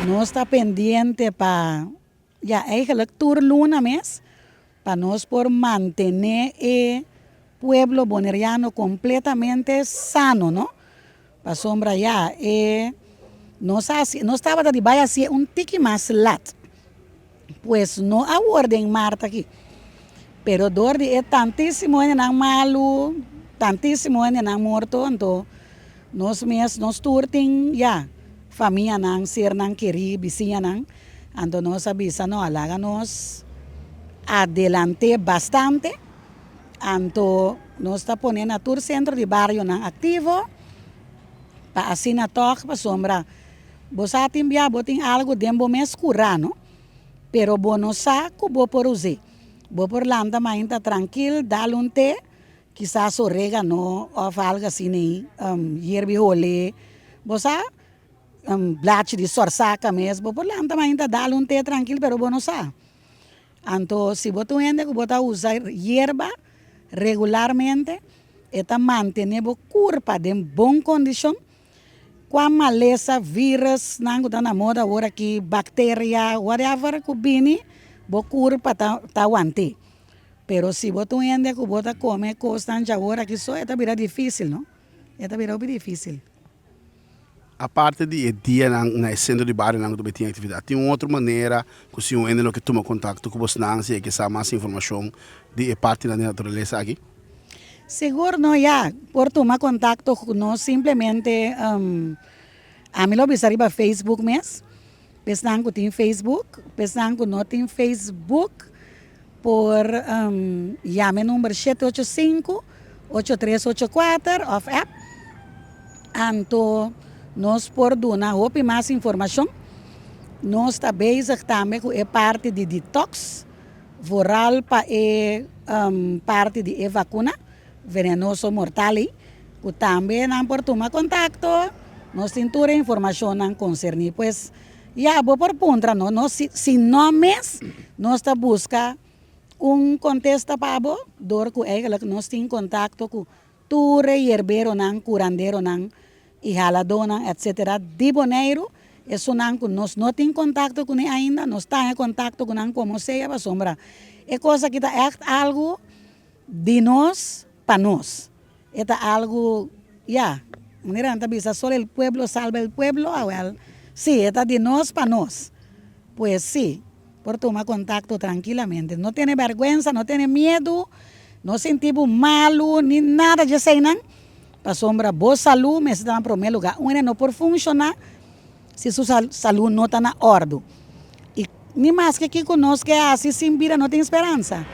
Nós está pendiente para, ja, eigenlijk turluna mes, para nós por mantener el pueblo boneriano completamente sano, ¿no? Para sombra ya, no estaba de vaya así un tiki más lat, pues no a orden Marta aquí, pero dordi es tantísimo en el malo, tantísimo en el muerto, entonces nos turting ya, familia nang sir nang kiri, vizinha nang, entonces nos avisa no aláganos adelante bastante, entonces nos está poniendo a tur centro de barrio nang activo, para así na toque, para sombra, vos atin ya botin algo dembo mes curano, pero vos no saco, vos por usar, vos por landa mainta tranquilo, dale un té, quizás orégano of algo assim, hierbijole, vos blatje de sorsaca mesmo, por landa mainta dale un té tranquilo, pero vos no sabe. Então, se você ainda que usar hierba regularmente, esta mantém o corpo em boa condição, com a maleza, vírus, não está na moda agora aqui, bactéria, whatever que vem, o corpo está aguante. Pero se você ainda que você come constante agora aqui só, esta vira difícil, não? Esta vira bem difícil. A parte de dia na centro de bairro não tem atividade. Tem uma outra maneira que se ainda que toma contato com você não sei que sabe mais informação de parte da natureza aqui. Seguro no ya, por tomar contacto con nosotros simplemente a mí lo visariba Facebook mes, pensando que tiene Facebook, pensando que no tiene Facebook, por llame número 785-8384 of app, anto nos por donar hope mais informação, nós está bezig também com a parte de detox, vooral para a parte de vacuna, venenoso mortali, que também não por tomar contacto, nós cintura informação não concerne, pues, já vou por punta, não, se nomes, nós está busca contesta para bo, dor que eigenlijk nós tem contato com ture, hierbero não, curandero não, e haladona, etc. De Bonaire, isso não que nós não tem contato com ele ainda, nós está em contato com ele como seja, para sombra. É coisa que está algo de nós para nós. É algo, já, maneira não bisa, só o pueblo salva o pueblo, well, sim, é de nós para nós. Pues sim, por tomar contato tranquilamente. Não tem vergonha, não tem medo, não sentimos malo, nem nada de sei não. Para sombra, boa saúde, mas está em primeiro lugar. Uma não pode funcionar se sua saúde não está na ordem. E nem mais que aqui conosco é assim, sem vida, não tem esperança.